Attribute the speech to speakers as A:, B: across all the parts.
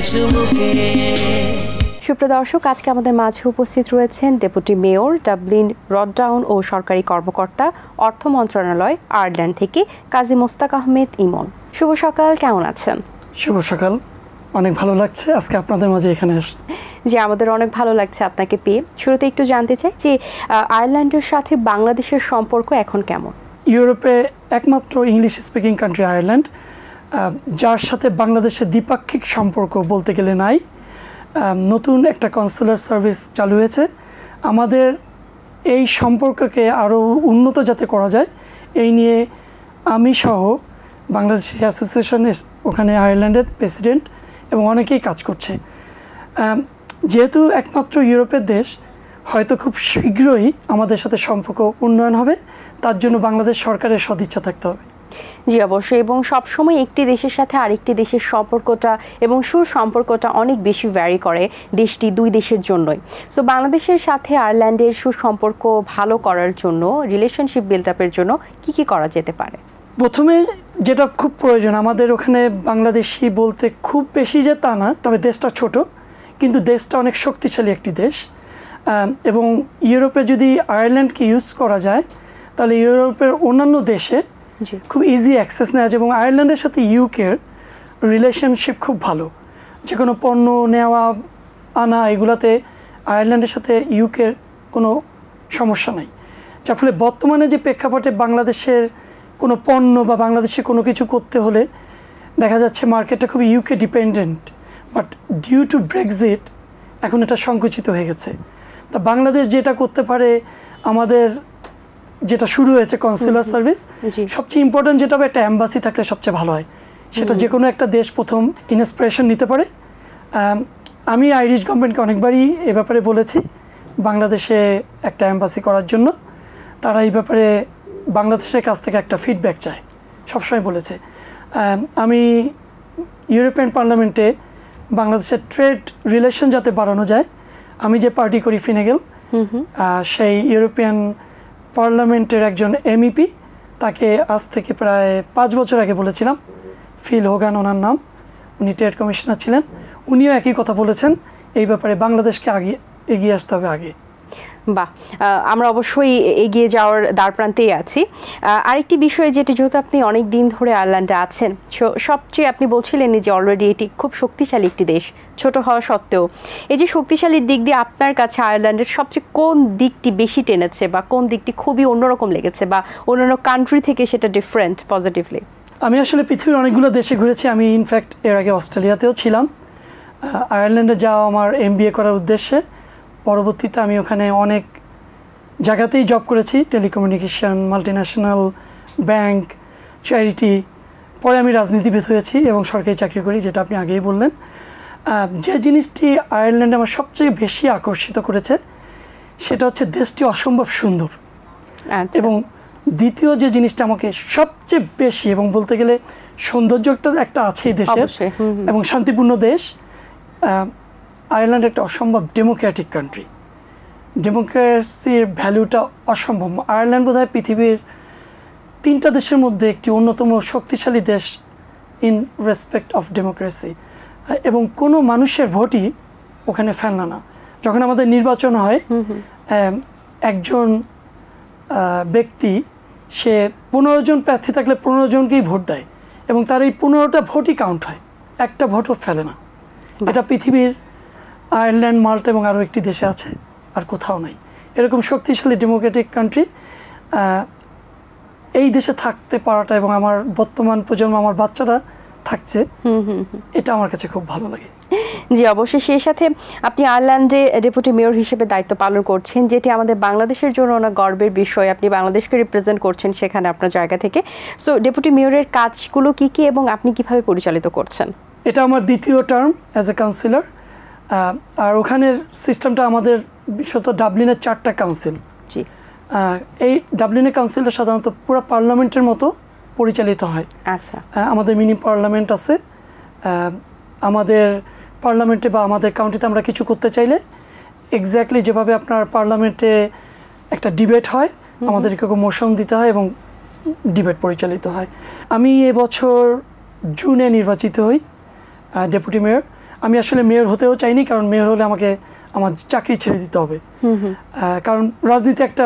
A: চুমুকে।
B: সুপ্রিয় দর্শক, আজকে আমাদের মাঝে উপস্থিত রয়েছেন ডেপুটি মেয়র, ডাবলিন, রডডাউন ও সরকারি কর্মকর্তা, অর্থ মন্ত্রণালয়, আয়ারল্যান্ড থেকে কাজী মোস্তাক আহমেদ ইমন। শুভ সকাল, কেমন আছেন?
C: শুভ সকাল, অনেক ভালো লাগছে আজকে আপনাদের মাঝে এখানে আসতে।
B: জি, আমাদের অনেক ভালো লাগছে আপনাকে পেয়ে। শুরুতে একটু জানতে চাই যে আয়ারল্যান্ডের সাথে বাংলাদেশের সম্পর্ক এখন কেমন?
C: ইউরোপে একমাত্র ইংলিশ স্পিকিং কান্ট্রি আয়ারল্যান্ড, যার সাথে বাংলাদেশের দ্বিপাক্ষিক সম্পর্ক বলতে গেলে নাই। নতুন একটা কনসুলার সার্ভিস চালু হয়েছে। আমাদের এই সম্পর্ককে আরও উন্নত যাতে করা যায় এই নিয়ে আমি সহ বাংলাদেশ অ্যাসোসিয়েশন ওখানে আয়ারল্যান্ডের প্রেসিডেন্ট এবং অনেকেই কাজ করছে। যেহেতু একমাত্র ইউরোপের দেশ, হয়তো খুব শীঘ্রই আমাদের সাথে সম্পর্ক উন্নয়ন হবে। তার জন্য বাংলাদেশ সরকারের সদিচ্ছা থাকতে হবে।
B: জি অবশ্যই, এবং সবসময় একটি দেশের সাথে আরেকটি দেশের সম্পর্কটা এবং সুসম্পর্কটা অনেক বেশি ভ্যারি করে দেশটি দুই দেশের জন্যই। সো বাংলাদেশের সাথে আয়ারল্যান্ডের সুসম্পর্ক ভালো করার জন্য, রিলেশনশিপ বিল্ড আপের জন্য কি কি করা যেতে পারে?
C: প্রথমে যেটা খুব প্রয়োজন, আমাদের ওখানে বাংলাদেশি বলতে খুব বেশি যে তা না, তবে দেশটা ছোট কিন্তু দেশটা অনেক শক্তিশালী একটি দেশ। এবং ইউরোপে যদি আয়ারল্যান্ডকে ইউজ করা যায় তাহলে ইউরোপের অন্যান্য দেশে খুব ইজি অ্যাক্সেস নেওয়া যায়। এবং আয়ারল্যান্ডের সাথে ইউকের রিলেশনশিপ খুব ভালো, যে কোনো পণ্য নেওয়া আনা এগুলাতে আয়ারল্যান্ডের সাথে ইউকের কোনো সমস্যা নাই। যার ফলে বর্তমানে যে প্রেক্ষাপটে বাংলাদেশের কোনো পণ্য বা বাংলাদেশে কোনো কিছু করতে হলে দেখা যাচ্ছে মার্কেটটা খুব UK dependent, but due to Brexit এখন এটা সংকুচিত হয়ে গেছে। তা বাংলাদেশ যেটা করতে পারে, আমাদের যেটা শুরু হয়েছে কনসুলার সার্ভিস, সবচেয়ে ইম্পর্টেন্ট যেটা হবে একটা অ্যাম্বাসি থাকলে সবচেয়ে ভালো হয়। সেটা যে কোনো একটা দেশ প্রথম ইন্সপিরেশন নিতে পারে। আমি আইরিশ গভর্নমেন্টকে অনেকবারই এ ব্যাপারে বলেছি বাংলাদেশে একটা অ্যাম্বাসি করার জন্য। তারা এই ব্যাপারে বাংলাদেশের কাছ থেকে একটা ফিডব্যাক চায়, সবসময় বলেছে। আমি ইউরোপিয়ান পার্লামেন্টে বাংলাদেশের ট্রেড রিলেশন যাতে বাড়ানো যায়, আমি যে পার্টি করি ফিনেগেল, সেই ইউরোপিয়ান পার্লামেন্টের একজন এমইপি, তাকে আজ থেকে প্রায় 5 বছর আগে বলেছিলাম, ফিল হোগান ওনার নাম, উনি ট্রেড কমিশনার ছিলেন। উনিও একই কথা বলেছেন, এই ব্যাপারে বাংলাদেশকে এগিয়ে আসতে হবে আগে।
B: বাহ, আমরা অবশ্যই এগিয়ে যাওয়ার দ্বারপ্রান্তেই আছি। আরেকটি বিষয় যেটি, যেহেতু আপনি অনেক দিন ধরে আয়ারল্যান্ডে আছেন, সবচেয়ে আপনি বলছিলেন যে অলরেডি এটি খুব শক্তিশালী একটি দেশ, ছোট হওয়া সত্ত্বেও এই যে শক্তিশালীর দিক দিয়ে আপনার কাছে আয়ারল্যান্ডের সবচেয়ে কোন দিকটি বেশি টেনেছে বা কোন দিকটি খুবই অন্যরকম লেগেছে বা অন্যান্য কান্ট্রি থেকে সেটা ডিফারেন্ট পজিটিভলি?
C: আমি আসলে পৃথিবীর অনেকগুলো দেশে ঘুরেছি। আমি ইনফ্যাক্ট এর আগে অস্ট্রেলিয়াতেও ছিলাম। আয়ারল্যান্ডে যাওয়া আমার MBA করার উদ্দেশ্যে। পরবর্তীতে আমি ওখানে অনেক জায়গাতেই জব করেছি, টেলিকমিউনিকেশন, মাল্টিন্যাশনাল, ব্যাংক, চ্যারিটি। পরে আমি রাজনীতিবিদ হয়েছি এবং সরকারি চাকরি করি, যেটা আপনি আগেই বললেন। যে জিনিসটি আয়ারল্যান্ডে আমার সবচেয়ে বেশি আকর্ষিত করেছে সেটা হচ্ছে দেশটি অসম্ভব সুন্দর। এবং দ্বিতীয় যে জিনিসটা আমাকে সবচেয়ে বেশি, এবং বলতে গেলে সৌন্দর্যটা একটা আছেই দেশের, এবং শান্তিপূর্ণ দেশ। আয়ারল্যান্ড একটা অসম্ভব ডেমোক্রেটিক কান্ট্রি। ডেমোক্রেসির ভ্যালুটা অসম্ভব। আয়ারল্যান্ড বোধহয় পৃথিবীর 3টা দেশের মধ্যে একটি অন্যতম শক্তিশালী দেশ ইন রেসপেক্ট অফ ডেমোক্রেসি। এবং কোনো মানুষের ভোটই ওখানে ফেলনা না। যখন আমাদের নির্বাচন হয়, একজন ব্যক্তি সে 15 জন প্রার্থী থাকলে 15 জনকেই ভোট দেয় এবং তার এই 15টা ভোটই কাউন্ট হয়, একটা ভোটও ফেলে না। এটা পৃথিবীর আয়ারল্যান্ড, মাল্টা এবং আরও একটি দেশে আছে, আর কোথাও নাই এরকম শক্তিশালী ডেমোক্রেটিক কান্ট্রি। এই দেশে থাকতে পারাটা এবং আমার বর্তমান প্রজন্ম, আমার বাচ্চারা থাকছে, এটা আমার কাছে খুব ভালো লাগে।
B: জি অবশ্যই। সেই সাথে আপনি আয়ারল্যান্ডে ডেপুটি মেয়র হিসেবে দায়িত্ব পালন করছেন, যেটি আমাদের বাংলাদেশের জন্য অনেক গর্বের বিষয়। আপনি বাংলাদেশকে রিপ্রেজেন্ট করছেন সেখানে আপনার জায়গা থেকে। সো ডেপুটি মেয়রের কাজগুলো কি কি এবং আপনি কিভাবে পরিচালিত করছেন?
C: এটা আমার দ্বিতীয় টার্ম অ্যাজ এ কাউন্সিলর। আর ওখানের সিস্টেমটা আমাদের বিশেষত ডাবলিনের 4টা কাউন্সিল।
B: জি,
C: এই ডাবলিনের কাউন্সিলটা সাধারণত পুরো পার্লামেন্টের মতো পরিচালিত হয়।
B: আচ্ছা,
C: আমাদের মিনি পার্লামেন্ট আছে। আমাদের পার্লামেন্টে বা আমাদের কাউন্টিতে আমরা কিছু করতে চাইলে এক্স্যাক্টলি যেভাবে আপনার পার্লামেন্টে একটা ডিবেট হয়, আমাদেরকে মোশন দিতে হয় এবং ডিবেট পরিচালিত হয়। আমি এবছর জুনে নির্বাচিত হই ডেপুটি মেয়র। আমি আসলে মেয়র হতেও চাইনি, কারণ মেয়র হলে আমাকে আমার চাকরি ছেড়ে দিতে হবে। কারণ রাজনীতি একটা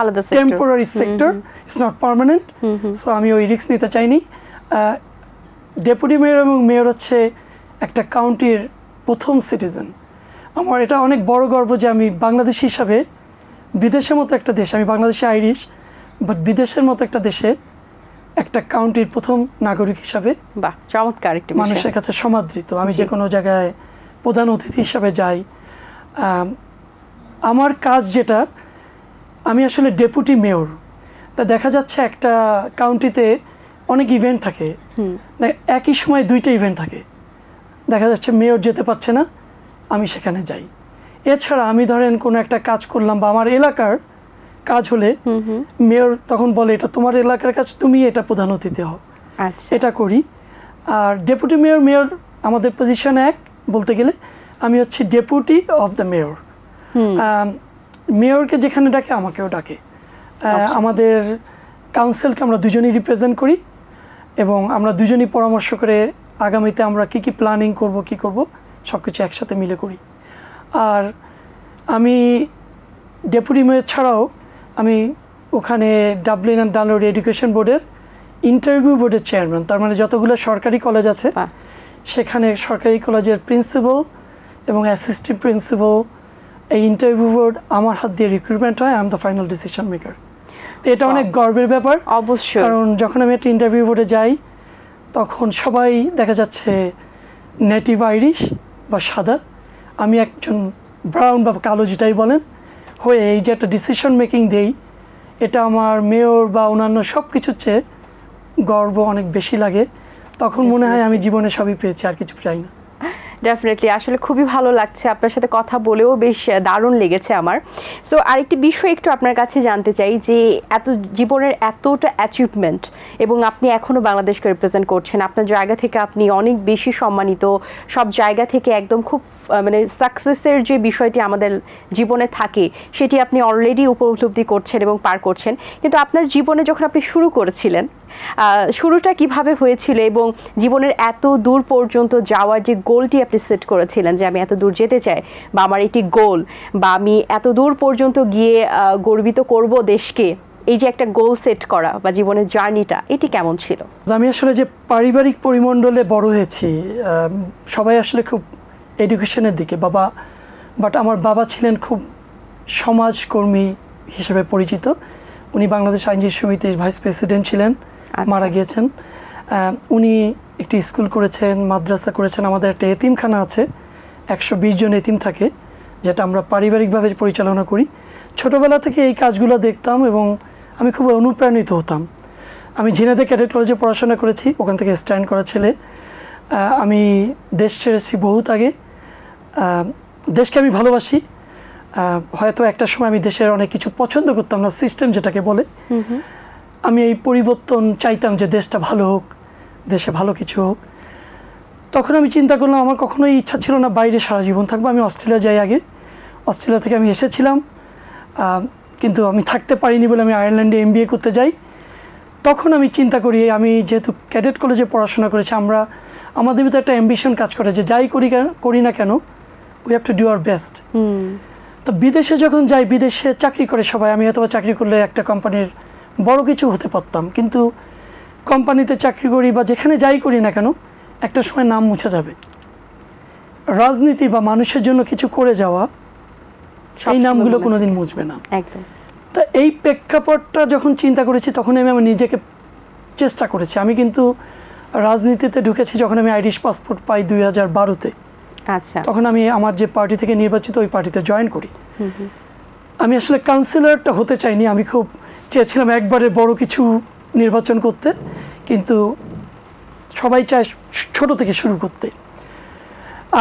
B: আলাদা
C: temporary sector, it's not permanent. So আমি ওই রিস্ক নিতে চাইনি। ডেপুটি মেয়র এবং মেয়র হচ্ছে একটা কাউন্টির প্রথম সিটিজেন। আমার এটা অনেক বড় গর্ব যে আমি বাংলাদেশি হিসাবে বিদেশের মতো একটা দেশ, আমি বাংলাদেশে আইরিশ, বাট বিদেশের মতো একটা দেশে একটা কাউন্টির প্রথম নাগরিক হিসাবে
B: বাহ, চমৎকার একটি
C: মানুষের কাছে সমাদৃত। আমি যে কোনো জায়গায় প্রধান অতিথি হিসাবে যাই। আমার কাজ যেটা, আমি আসলে ডেপুটি মেয়র। তা দেখা যাচ্ছে একটা কাউন্টিতে অনেক ইভেন্ট থাকে, একই সময় 2টা ইভেন্ট থাকে। দেখা যাচ্ছে মেয়র যেতে পারছে না, আমি সেখানে যাই। এছাড়া আমি ধরেন কোনো একটা কাজ করলাম বা আমার এলাকার কাজ হলে মেয়র তখন বলে এটা তোমার এলাকার কাজ, তুমি এটা প্রধান অতিথি হও, এটা করি। আর ডেপুটি মেয়র, মেয়র আমাদের পজিশন এক বলতে গেলে। আমি হচ্ছি ডেপুটি অফ দ্য মেয়র। মেয়রকে যেখানে ডাকে আমাকেও ডাকে। আমাদের কাউন্সিলকে আমরা দুজনেই রিপ্রেজেন্ট করি এবং আমরা দুজনেই পরামর্শ করে আগামীতে আমরা কি কি প্ল্যানিং করব, কি করব, সব কিছু একসাথে মিলে করি। আর আমি ডেপুটি মেয়র ছাড়াও আমি ওখানে ডাবলিন অ্যান্ড ডানলরি এডুকেশন বোর্ডের ইন্টারভিউ বোর্ডের চেয়ারম্যান। তার মানে যতগুলো সরকারি কলেজ আছে সেখানে সরকারি কলেজের প্রিন্সিপাল এবং অ্যাসিস্ট্যান্ট প্রিন্সিপাল, এই ইন্টারভিউ বোর্ড আমার হাত দিয়ে রিক্রুটমেন্ট হয়। I am the final decision maker. এটা অনেক গর্বের ব্যাপার অবশ্যই, কারণ যখন আমি একটা ইন্টারভিউ বোর্ডে যাই তখন সবাই দেখা যাচ্ছে নেটিভ আইরিশ বা সাদা, আমি একজন ব্রাউন বা কালো যেটাই বলেন হয়ে এই যে একটা ডিসিশন মেকিং দেই, এটা আমার মেয়র বা অন্যান্য সব কিছুর চেয়ে গর্ব অনেক বেশি লাগে। তখন মনে হয় আমি জীবনে সবই পেয়েছি, আর কিছু চাই না।
B: ডেফিনেটলি, আসলে খুবই ভালো লাগছে আপনার সাথে কথা বলেও, বেশ দারুণ লেগেছে আমার। সো আরেকটি বিষয় একটু আপনার কাছে জানতে চাই যে এত জীবনের এতটা অ্যাচিভমেন্ট এবং আপনি এখনও বাংলাদেশকে রিপ্রেজেন্ট করছেন, আপনার জায়গা থেকে আপনি অনেক বেশি সম্মানিত, সব জায়গা থেকে একদম খুব মানে সাকসেসের যে বিষয়টি আমাদের জীবনে থাকে সেটি আপনি অলরেডি উপলব্ধি করছেন এবং পার করছেন। কিন্তু আপনার জীবনে যখন আপনি শুরু করেছিলেন, শুরুটা কিভাবে হয়েছিল এবং জীবনের এত দূর পর্যন্ত যাওয়ার যে গোলটি আপনি সেট করেছিলেন যে আমি এত দূর যেতে চাই বা আমার এটি গোল বা আমি এত দূর পর্যন্ত গিয়ে গর্বিত করব দেশকে, এই যে একটা গোল সেট করা বা জীবনের জার্নিটা, এটি কেমন ছিল?
C: আমি আসলে যে পারিবারিক পরিমণ্ডলে বড় হয়েছি, সবাই আসলে খুব এডুকেশনের দিকে বাট আমার বাবা ছিলেন খুব সমাজকর্মী হিসেবে পরিচিত। উনি বাংলাদেশ আইনজীবী সমিতির ভাইস প্রেসিডেন্ট ছিলেন, মারা গিয়েছেন। উনি একটি স্কুল করেছেন, মাদ্রাসা করেছেন। আমাদের একটা এতিমখানা আছে, 120 জন এতিম থাকে, যেটা আমরা পারিবারিকভাবে পরিচালনা করি। ছোটোবেলা থেকে এই কাজগুলো দেখতাম এবং আমি খুব অনুপ্রাণিত হতাম। আমি ঝিনাইদহ ক্যাডেট কলেজে পড়াশোনা করেছি, ওখান থেকে স্ট্যান্ড করা ছেলে। আমি দেশ ছেড়েছি বহুত আগে। দেশকে আমি ভালোবাসি। হয়তো একটা সময় আমি দেশের অনেক কিছু পছন্দ করতাম না, সিস্টেম যেটাকে বলে। আমি এই পরিবর্তন চাইতাম যে দেশটা ভালো হোক, দেশে ভালো কিছু হোক। তখন আমি চিন্তা করলাম আমার কখনোই ইচ্ছা ছিল না বাইরে সারা জীবন থাকবো। আমি অস্ট্রেলিয়া যাই আগে, অস্ট্রেলিয়া থেকে আমি এসেছিলাম, কিন্তু আমি থাকতে পারিনি বলে আমি আয়ারল্যান্ডে MBA করতে যাই। তখন আমি চিন্তা করি, আমি যেহেতু ক্যাডেট কলেজে পড়াশোনা করেছি, আমাদের ভিতরে একটা অ্যাম্বিশন কাজ করে যে যাই করি না কেন, we have to do our best. তো বিদেশে যখন যাই, বিদেশে চাকরি করে সবাই, আমি হয়তো চাকরি করলে একটা কোম্পানির বড় কিছু হতে পারতাম, কিন্তু কোম্পানিতে চাকরি করি বা যেখানে যাই করি না কেন, একটা সময় নাম মুছে যাবে। রাজনীতি বা মানুষের জন্য কিছু করে যাওয়া, এই নামগুলো কোনোদিন মুছবে না। তা এই প্রেক্ষাপটটা যখন চিন্তা করেছি, তখন আমি আমার নিজেকে চেষ্টা করেছি। আমি কিন্তু রাজনীতিতে ঢুকেছি যখন আমি আইরিশ পাসপোর্ট পাই 2012-তে।
B: আচ্ছা,
C: তখন আমি আমার যে পার্টি থেকে নির্বাচিত ওই পার্টিতে জয়েন করি। আমি আসলে কাউন্সিলরটা হতে চাইনি, আমি খুব চেয়েছিলাম একবারে বড় কিছু নির্বাচন করতে, কিন্তু সবাই চায় ছোট থেকে শুরু করতে।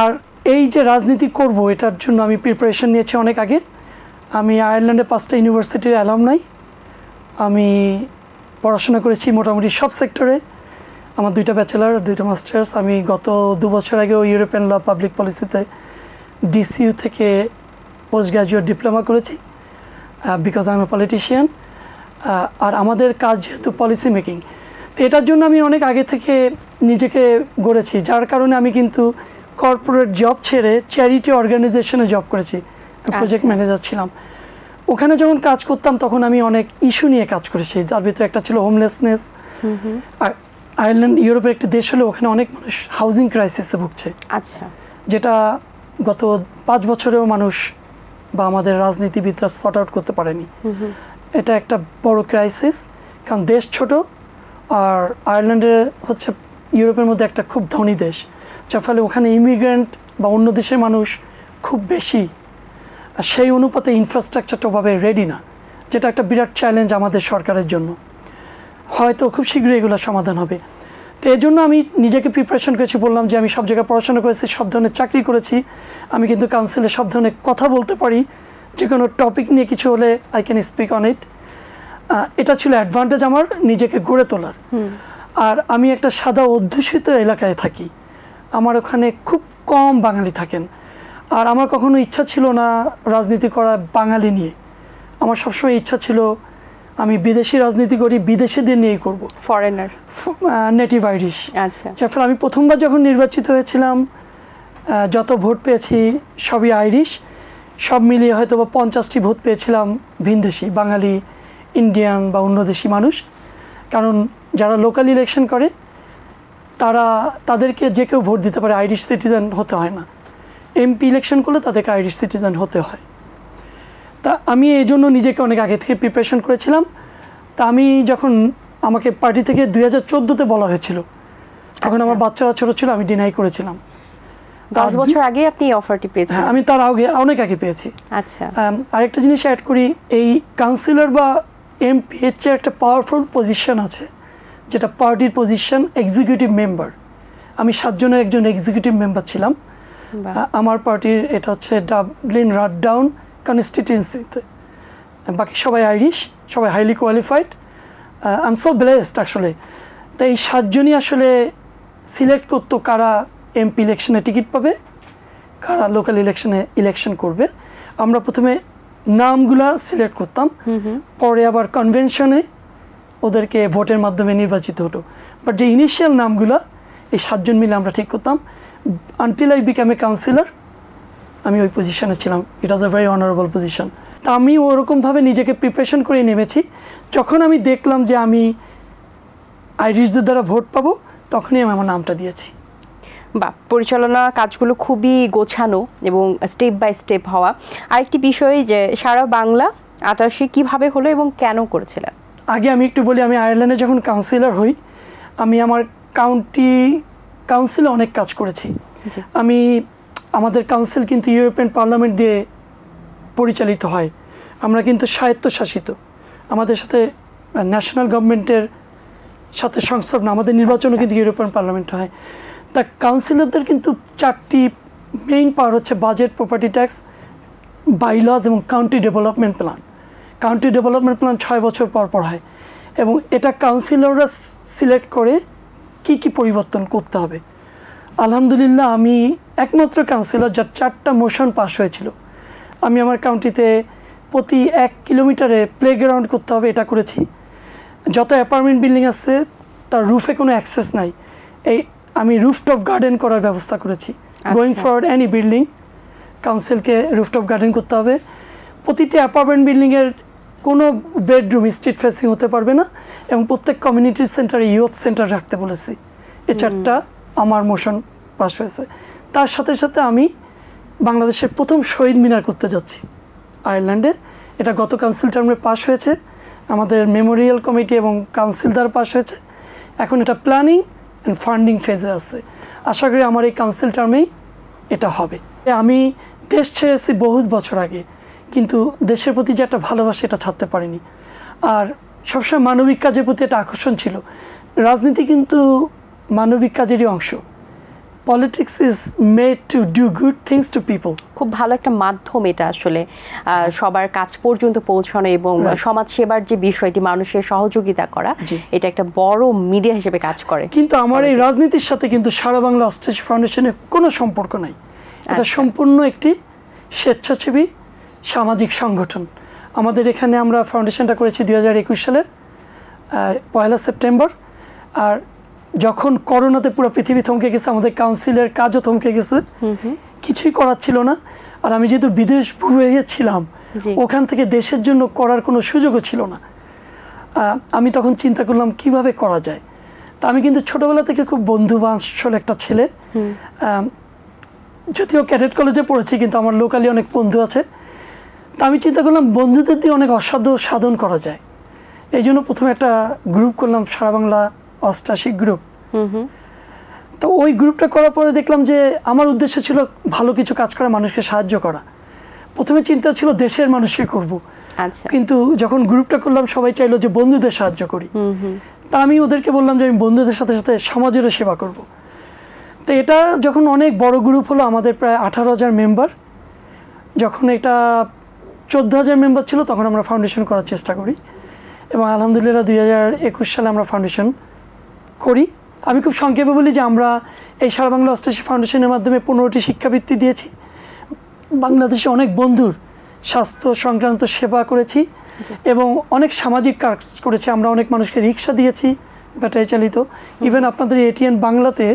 C: আর এই যে রাজনীতি করব, এটার জন্য আমি প্রিপারেশন নিয়েছি অনেক আগে। আমি আয়ারল্যান্ডে 5টা ইউনিভার্সিটির অ্যালামনাই। আমি পড়াশোনা করেছি মোটামুটি সব সেক্টরে। আমার 2টা ব্যাচেলার, 2টা মাস্টার্স। আমি গত 2 বছর আগেও ইউরোপিয়ান ল পাবলিক পলিসিতে DCU থেকে পোস্ট গ্র্যাজুয়েট ডিপ্লোমা করেছি, because I am a politician. আর আমাদের কাজ যেহেতু পলিসি মেকিং, তো এটার জন্য আমি অনেক আগে থেকে নিজেকে গড়েছি, যার কারণে আমি কিন্তু কর্পোরেট জব ছেড়ে চ্যারিটি অর্গানাইজেশনে জব করেছি, প্রজেক্ট ম্যানেজার ছিলাম। ওখানে যখন কাজ করতাম তখন আমি অনেক ইস্যু নিয়ে কাজ করেছি, যার ভিতরে একটা ছিল হোমলেসনেস। আর আয়ারল্যান্ড ইউরোপের একটি দেশ হলে ওখানে অনেক মানুষ হাউজিং ক্রাইসিসে ভুগছে,
B: আচ্ছা,
C: যেটা গত 5 বছরেও মানুষ বা আমাদের রাজনীতিবিদরা সর্ট আউট করতে পারেনি। এটা একটা বড় ক্রাইসিস, কারণ দেশ ছোট আর আয়ারল্যান্ডের হচ্ছে ইউরোপের মধ্যে একটা খুব ধনী দেশ, যার ফলে ওখানে ইমিগ্রেন্ট বা অন্য দেশের মানুষ খুব বেশি, আর সেই অনুপাতে ইনফ্রাস্ট্রাকচারটা ওভাবে রেডি না, যেটা একটা বিরাট চ্যালেঞ্জ আমাদের সরকারের জন্য। হয়তো খুব শীঘ্রই এগুলো সমাধান হবে। তো এই জন্য আমি নিজেকে প্রিপারেশন করেছি, বললাম যে আমি সব জায়গায় পড়াশোনা করেছি, সব ধরনের চাকরি করেছি, আমি কিন্তু কাউন্সিলে সব ধরনের কথা বলতে পারি, যে কোনো টপিক নিয়ে কিছু হলে I can speak on it. এটা ছিল অ্যাডভান্টেজ আমার নিজেকে গড়ে তোলার। আর আমি একটা সাদা অধ্যুষিত এলাকায় থাকি, আমার ওখানে খুব কম বাঙালি থাকেন, আর আমার কখনো ইচ্ছা ছিল না রাজনীতি করা বাঙালি নিয়ে। আমার সবসময় ইচ্ছা ছিল আমি বিদেশি রাজনীতি করি, বিদেশিদের নিয়েই করব,
B: ফরেনার,
C: নেটিভ আইরিশ।
B: আচ্ছা,
C: যার ফলে আমি প্রথমবার যখন নির্বাচিত হয়েছিলাম যত ভোট পেয়েছি সবই আইরিশ, সব মিলিয়ে হয়তো বা 50টি ভোট পেয়েছিলাম ভিনদেশি, বাঙালি, ইন্ডিয়ান বা অন্য দেশি মানুষ। কারণ যারা লোকাল ইলেকশন করে তাদেরকে যে কেউ ভোট দিতে পারে, আইরিশ সিটিজেন হতে হয় না। এমপি ইলেকশন করলে তাদেরকে আইরিশ সিটিজেন হতে হয়। তা আমি এই জন্য নিজেকে অনেক আগে থেকে প্রিপারেশন করেছিলাম। তা আমি যখন আমাকে পার্টি থেকে 2014-তে বলা হয়েছিল, তখন আমার বাচ্চারা ছোট ছিল, আমি ডিনাই করেছিলাম।
B: 10 বছর আগে আপনি এই অফারটি পেয়েছেন?
C: হ্যাঁ, আমি তার আগে অনেক আগে পেয়েছি।
B: আচ্ছা,
C: আরেকটা জিনিস অ্যাড করি, এই কাউন্সিলর বা এমপি এর চেয়ে একটা পাওয়ারফুল পজিশন আছে, যেটা পার্টির পজিশন, এক্সিকিউটিভ মেম্বার। আমি 7 জনের একজন এক্সিকিউটিভ মেম্বার ছিলাম আমার পার্টির। এটা হচ্ছে ডাবলিন রাটডাউন কনস্টিটিউয়েন্সিতে। বাকি সবাই আইরিশ, সবাই highly qualified. I am so blessed আসলে। তো এই 7 জনই আসলে সিলেক্ট করতো কারা এমপি ইলেকশনে টিকিট পাবে, কারা লোকাল ইলেকশনে ইলেকশন করবে। আমরা প্রথমে নামগুলা সিলেক্ট করতাম, পরে আবার কনভেনশনে ওদেরকে ভোটের মাধ্যমে নির্বাচিত হতো। বাট যে ইনিশিয়াল নামগুলা এই 7 জন মিলে আমরা ঠিক করতাম। Until I become a councillor আমি ওই পজিশনে ছিলাম। ইট ওয়াজ আ ভেরি অনারেবল পজিশন। তা আমি ওরকমভাবে নিজেকে প্রিপারেশন করে নেমেছি। যখন আমি দেখলাম যে আমি আইরিশদের দ্বারা ভোট পাবো, তখনই আমি আমার নামটা দিয়েছি।
B: বা পরিচালনা কাজগুলো খুবই গোছানো এবং স্টেপ বাই স্টেপ হওয়া। আরেকটি বিষয় যে সারা বাংলা 88 কিভাবে হলো এবং কেন করেছিলেন?
C: আগে আমি একটু বলি, আমি আয়ারল্যান্ডে যখন কাউন্সিলর হই, আমি আমার কাউন্সিলে অনেক কাজ করেছি। আমাদের কাউন্সিল কিন্তু ইউরোপিয়ান পার্লামেন্ট দিয়ে পরিচালিত হয়, আমরা কিন্তু স্বায়ত্তশাসিত, আমাদের সাথে ন্যাশনাল গভর্নমেন্টের সাথে সংস্থাপন, আমাদের নির্বাচনও কিন্তু ইউরোপিয়ান পার্লামেন্ট হয়। তা কাউন্সিলরদের কিন্তু 4টি মেইন পাওয়ার হচ্ছে বাজেট, প্রপার্টি ট্যাক্স, বাইলজ এবং county development plan. County development plan 6 বছর পর পর হয়, এবং এটা কাউন্সিলররা সিলেক্ট করে কি কি পরিবর্তন করতে হবে। আলহামদুলিল্লাহ আমি একমাত্র কাউন্সিলর যার 4টা মোশন পাস হয়েছিল। আমি আমার কাউন্টিতে প্রতি 1 কিলোমিটারে প্লেগ্রাউন্ড করতে হবে, এটা করেছি। যত অ্যাপার্টমেন্ট বিল্ডিং আছে তার রুফে কোনো অ্যাক্সেস নাই, আমি রুফটপ গার্ডেন করার ব্যবস্থা করেছি। গোয়িং ফরওয়ার্ড এনি বিল্ডিং কাউন্সিলকে রুফটপ গার্ডেন করতে হবে। প্রতিটি অ্যাপার্টমেন্ট বিল্ডিংয়ের কোনো বেডরুম স্ট্রিট ফেসিং হতে পারবে না, এবং প্রত্যেক কমিউনিটি সেন্টারে ইয়ুথ সেন্টার রাখতে বলেছি। এই 4টা আমার মোশন পাস হয়েছে। তার সাথে সাথে আমি বাংলাদেশের প্রথম শহীদ মিনার করতে যাচ্ছি আয়ারল্যান্ডে। এটা গত কাউন্সিল টার্মে পাস হয়েছে, আমাদের মেমোরিয়াল কমিটি এবং কাউন্সিল দ্বারা পাস হয়েছে। এখন এটা প্ল্যানিং অ্যান্ড ফান্ডিং ফেজে আছে। আশা করি আমার এই কাউন্সিল টার্মেই এটা হবে। আমি দেশ ছেড়েছি বহুত বছর আগে, কিন্তু দেশের প্রতি যে একটা ভালোবাসা এটা ছাড়তে পারিনি। আর সবসময় মানবিক কাজের প্রতি একটা আকর্ষণ ছিল। রাজনীতি কিন্তু মানবিক কাজেরই অংশ। Politics is made to do good things to people.
B: খুব ভালো একটা মাধ্যম এটা আসলে সবার কাছ পর্যন্ত পৌঁছানো এবং সমাজ সেবার যে বিষয়টি, মানুষের সহযোগিতা করা, এটা একটা বড় মিডিয়া হিসেবে কাজ করে।
C: কিন্তু আমার এই রাজনীতির সাথে কিন্তু সারা বাংলা অস্ট্রেজ ফাউন্ডেশনের কোনো সম্পর্ক নাই। এটা সম্পূর্ণ একটি স্বেচ্ছাসেবী সামাজিক সংগঠন। আমাদের এখানে আমরা ফাউন্ডেশনটা করেছি 2021 সালের 1 সেপ্টেম্বর। আর যখন করোনাতে পুরো পৃথিবী থমকে গেছে, আমাদের কাউন্সিলের কাজও থমকে গেছে, কিছুই করার ছিল না। আর আমি যেহেতু বিদেশ ভুয়ে ছিলাম, ওখান থেকে দেশের জন্য করার কোনো সুযোগও ছিল না। আমি তখন চিন্তা করলাম কিভাবে করা যায়। তা আমি কিন্তু ছোটবেলা থেকে খুব বন্ধুবান্ধব একটা ছেলে, যদিও ক্যাডেট কলেজে পড়েছি কিন্তু আমার লোকালি অনেক বন্ধু আছে। তা আমি চিন্তা করলাম বন্ধুদের দিয়ে অনেক অসাধ্য সাধন করা যায়। এই জন্য প্রথমে একটা গ্রুপ করলাম, সারা বাংলা অষ্টাশি গ্রুপ। তো ওই গ্রুপটা করার পরে দেখলাম যে আমার উদ্দেশ্য ছিল ভালো কিছু কাজ করা, মানুষকে সাহায্য করা। প্রথমে চিন্তা ছিল দেশের মানুষকে করব, কিন্তু যখন গ্রুপটা করলাম সবাই চাইলো যে বন্ধুদের সাহায্য করি। তা আমি ওদেরকে বললাম যে আমি বন্ধুদের সাথে সাথে সমাজেরও সেবা করব। তো এটা যখন অনেক বড় গ্রুপ হলো, আমাদের প্রায় 18,000 মেম্বার। যখন এটা 14,000 মেম্বার ছিল তখন আমরা ফাউন্ডেশন করার চেষ্টা করি, এবং আলহামদুলিল্লাহ 2021 সালে আমরা ফাউন্ডেশন করি। আমি খুব সংক্ষেপে বলি যে আমরা এই সারা বাংলা অষ্টাশি ফাউন্ডেশনের মাধ্যমে 15টি শিক্ষাবৃত্তি দিয়েছি, বাংলাদেশে অনেক বন্ধুর স্বাস্থ্য সংক্রান্ত সেবা করেছি, এবং অনেক সামাজিক কাজ করেছি। আমরা অনেক মানুষকে রিক্সা দিয়েছি, ব্যাটারি চালিত। ইভেন আপনাদের এটিএন বাংলাতে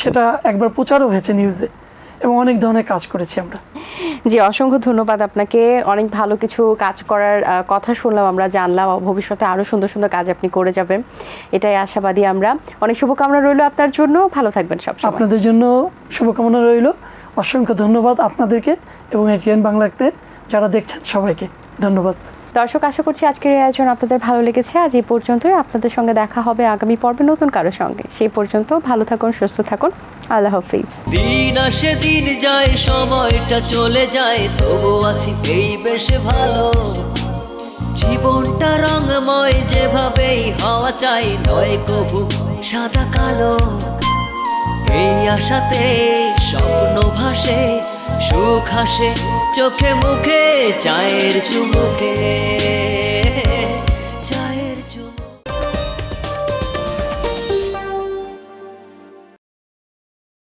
C: সেটা একবার প্রচারও হয়েছে নিউজে, এবং অনেক ধরনের কাজ করেছি আমরা।
B: জি, অসংখ্য ধন্যবাদ আপনাকে। অনেক ভালো কিছু কাজ করার কথা শুনলাম, আমরা জানলাম ভবিষ্যতে আরও সুন্দর সুন্দর কাজ আপনি করে যাবেন, এটাই আশাবাদী আমরা। অনেক শুভকামনা রইল আপনার জন্য, ভালো থাকবেন সব।
C: আপনাদের জন্য শুভকামনা রইল। অসংখ্য ধন্যবাদ আপনাদেরকে এবং এটিএন বাংলাতে যারা দেখছেন সবাইকে ধন্যবাদ।
B: দর্শক, আশা করছি আজকের এই আয়োজন আপনাদের ভালো লেগেছে। আজ এই পর্যন্তই। আপনাদের সঙ্গে দেখা হবে আগামী পর্বে নতুন কারো সঙ্গে। সেই পর্যন্ত ভালো থাকুন, সুস্থ থাকুন। আল্লাহ হাফিজ।
A: দিন আসে দিন যায়, সময়টা চলে যায়, তবু আছি এই বেশ ভালো। জীবনটা রঙময়, যেভাবেই হওয়া চাই, নয় কভু সাদা কালো। এই আশাতে স্বপ্ন ভাসে, সুখ হাসে চোখে মুখে, চায়ের চুমুকে।